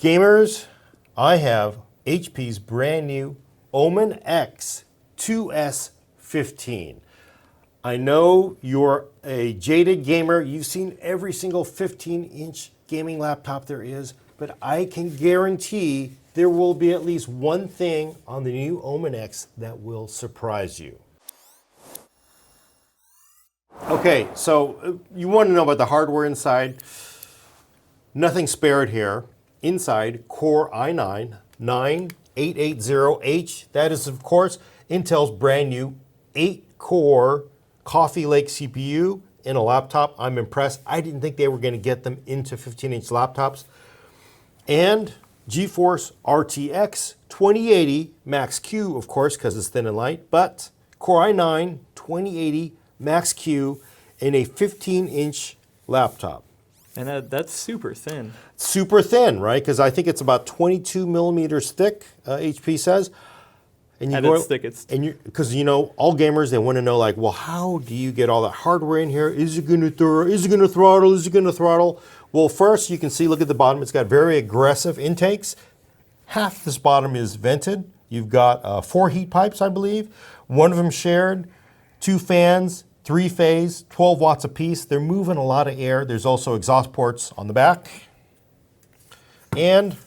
Gamers, I have HP's brand new Omen X 2S15. I know you're a jaded gamer. You've seen every single 15-inch gaming laptop there is, but I can guarantee there will be at least one thing on the new Omen X that will surprise you. Okay, so you want to know about the hardware inside. Nothing spared here. Inside, Core i9 9880H. That is, of course, Intel's brand new 8-core Coffee Lake CPU in a laptop. I'm impressed. I didn't think they were going to get them into 15-inch laptops. And GeForce RTX 2080 Max-Q, of course, because it's thin and light, but Core i9 2080 Max-Q in a 15-inch laptop. And that's super thin. Super thin, right? Because I think it's about 22 millimeters thick, HP says. And it's thick. Because all gamers, they want to know, like, well, how do you get all that hardware in here? Is it going to throttle? Is it going to throttle? Well, first you can see, look at the bottom. It's got very aggressive intakes. Half this bottom is vented. You've got 4 heat pipes, I believe. One of them shared, 2 fans, 3-phase, 12 watts apiece. They're moving a lot of air. There's also exhaust ports on the back. And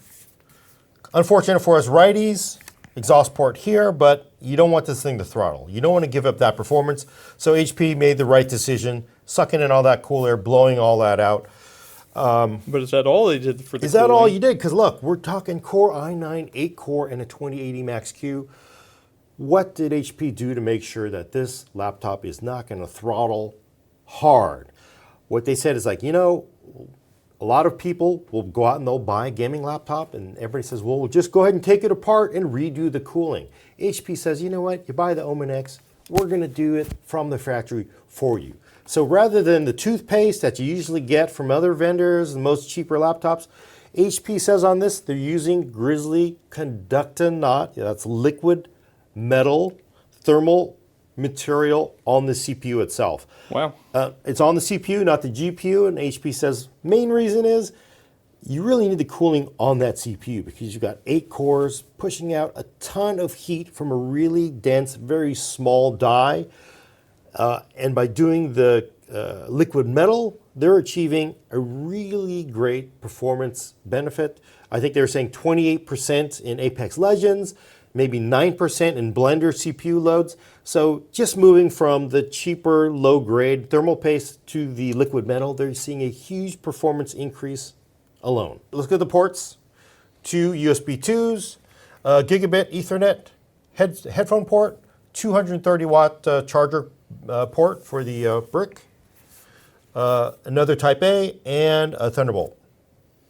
unfortunate for us righties, exhaust port here, but you don't want this thing to throttle. You don't want to give up that performance. So HP made the right decision, sucking in all that cool air, blowing all that out. But is that all they did for the Is that all you did? Because look, we're talking Core i9 8-core and a 2080 Max-Q. What did HP do to make sure that this laptop is not going to throttle hard? What they said is like, a lot of people will go out and they'll buy a gaming laptop and everybody says, well, we'll just go ahead and take it apart and redo the cooling. HP says, you know what? You buy the Omen X, we're going to do it from the factory for you. So rather than the toothpaste that you usually get from other vendors and most cheaper laptops, HP says on this, they're using Grizzly Conductonaut. That's liquid metal thermal material on the CPU itself. Wow. It's on the CPU, not the GPU, and HP says main reason is you really need the cooling on that CPU because you've got 8 cores pushing out a ton of heat from a really dense, very small die. And by doing the liquid metal, they're achieving a really great performance benefit. I think they were saying 28% in Apex Legends, maybe 9% in Blender CPU loads. So just moving from the cheaper, low-grade thermal paste to the liquid metal, they're seeing a huge performance increase alone. Let's go to the ports. 2 USB 2s, gigabit Ethernet headphone port, 230-watt charger port for the brick, another Type A, and a Thunderbolt.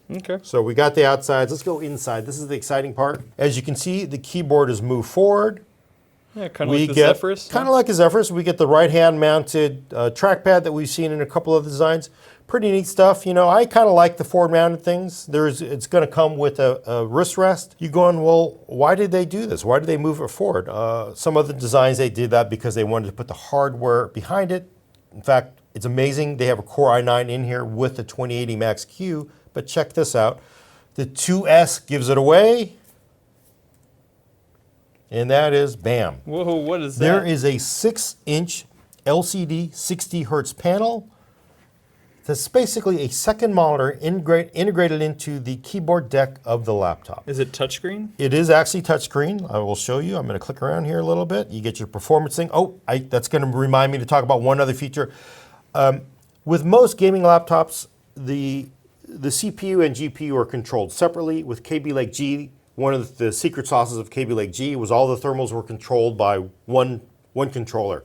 Okay. So we got the outsides. Let's go inside. This is the exciting part. As you can see, the keyboard is moved forward. Yeah, kind of like the Zephyrus. Kind of like a Zephyrus. We get the right-hand mounted trackpad that we've seen in a couple of designs. Pretty neat stuff. I kind of like the forward-mounted things. It's going to come with a wrist rest. You're going, well, why did they do this? Why did they move it forward? Some of the designs, they did that because they wanted to put the hardware behind it. In fact, it's amazing. They have a Core i9 in here with the 2080 Max-Q. But check this out. The 2S gives it away. And that is, bam. Whoa, what is that? There is a 6-inch LCD 60 hertz panel. That's basically a second monitor integrated into the keyboard deck of the laptop. Is it touchscreen? It is actually touchscreen. I will show you. I'm going to click around here a little bit. You get your performance thing. That's going to remind me to talk about one other feature. With most gaming laptops, the CPU and GPU are controlled separately. With Kaby Lake G, one of the secret sauces of Kaby Lake G was all the thermals were controlled by one controller.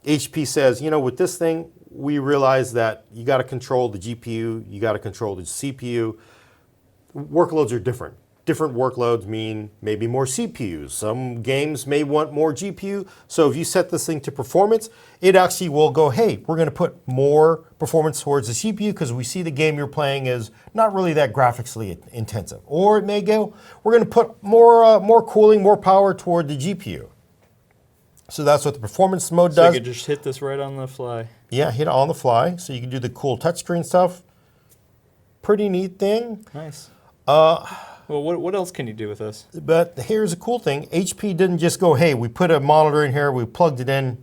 HP says, with this thing, we realize that you got to control the GPU, you got to control the CPU. Workloads are different. Different workloads mean maybe more CPUs. Some games may want more GPU. So if you set this thing to performance, it actually will go, hey, we're going to put more performance towards the CPU because we see the game you're playing is not really that graphically intensive. Or it may go, we're going to put more cooling, more power toward the GPU. So that's what the performance mode does. So you could just hit this right on the fly. Yeah, hit it on the fly. So you can do the cool touchscreen stuff. Pretty neat thing. Nice. Well, what else can you do with this? But here's a cool thing. HP didn't just go, hey, we put a monitor in here, we plugged it in.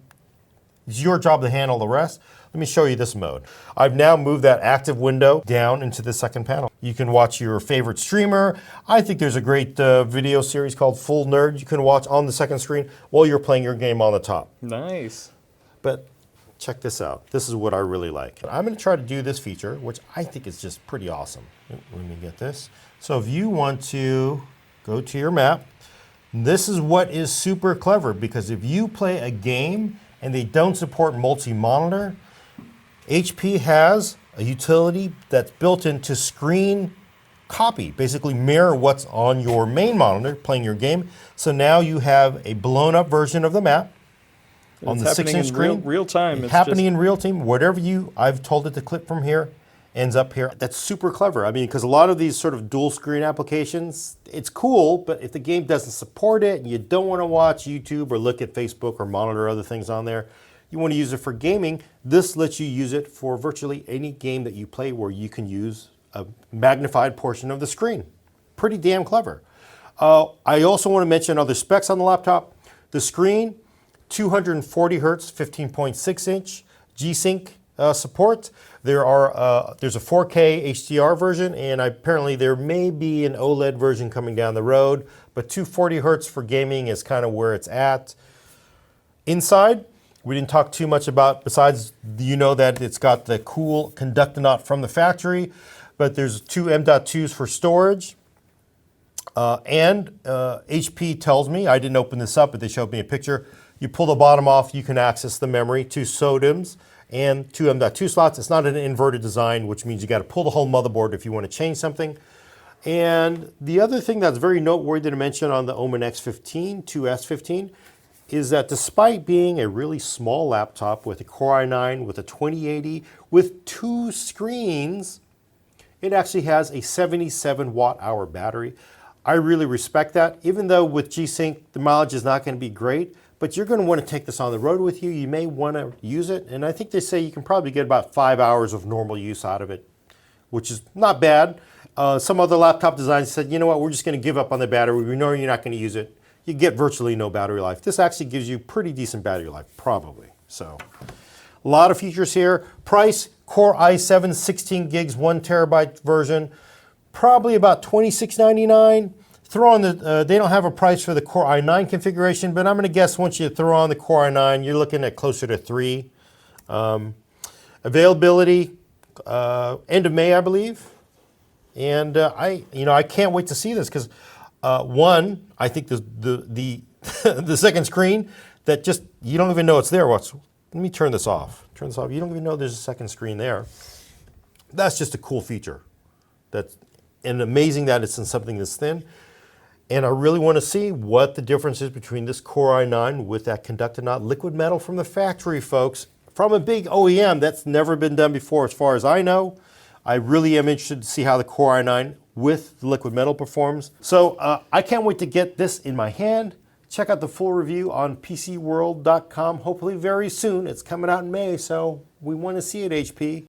It's your job to handle the rest. Let me show you this mode. I've now moved that active window down into the second panel. You can watch your favorite streamer. I think there's a great video series called Full Nerd you can watch on the second screen while you're playing your game on the top. Nice. But check this out. This is what I really like. I'm going to try to do this feature, which I think is just pretty awesome. Let me get this. So if you want to go to your map, this is what is super clever, because if you play a game and they don't support multi-monitor, HP has a utility that's built into screen copy, basically mirror what's on your main monitor playing your game. So now you have a blown up version of the map on the 6-inch screen. Real time. It's happening in real time. Whatever I've told it to clip from here ends up here. That's super clever. I mean, because a lot of these sort of dual screen applications, it's cool, but if the game doesn't support it and you don't want to watch YouTube or look at Facebook or monitor other things on there, you want to use it for gaming, this lets you use it for virtually any game that you play where you can use a magnified portion of the screen. Pretty damn clever. I also want to mention other specs on the laptop. The screen, 240 hertz, 15.6 inch, G-Sync support. There's a 4K HDR version, and apparently there may be an OLED version coming down the road, but 240 hertz for gaming is kind of where it's at. Inside, we didn't talk too much about, besides that it's got the cool Conductonaut from the factory, but there's two M.2s for storage. HP tells me, I didn't open this up, but they showed me a picture. You pull the bottom off, you can access the memory, 2 SODIMMs and 2 M.2 slots. It's not an inverted design, which means you got to pull the whole motherboard if you want to change something. And the other thing that's very noteworthy to mention on the Omen X15, 2S15, is that despite being a really small laptop with a Core i9, with a 2080, with 2 screens, it actually has a 77 watt-hour battery. I really respect that, even though with G-Sync, the mileage is not going to be great, but you're going to want to take this on the road with you. You may want to use it, and I think they say you can probably get about 5 hours of normal use out of it, which is not bad. Some other laptop designs said, you know what, we're just going to give up on the battery. We know you're not going to use it. You get virtually no battery life. This actually gives you pretty decent battery life, probably. So, a lot of features here. Price, Core i7, 16 gigs, 1 terabyte version, probably about $26.99. Throw on they don't have a price for the Core i9 configuration, but I'm going to guess once you throw on the Core i9, you're looking at closer to $3. Availability, end of May, I believe. And I can't wait to see this because one, I think the the second screen that just you don't even know it's there. Let me turn this off. Turn this off. You don't even know there's a second screen there. That's just a cool feature. And amazing that it's in something this thin. And I really want to see what the difference is between this Core i9 with that Conductonaut liquid metal from the factory, folks. From a big OEM, that's never been done before as far as I know. I really am interested to see how the Core i9 with the liquid metal performs. So I can't wait to get this in my hand. Check out the full review on PCWorld.com, hopefully very soon. It's coming out in May, so we want to see it, HP.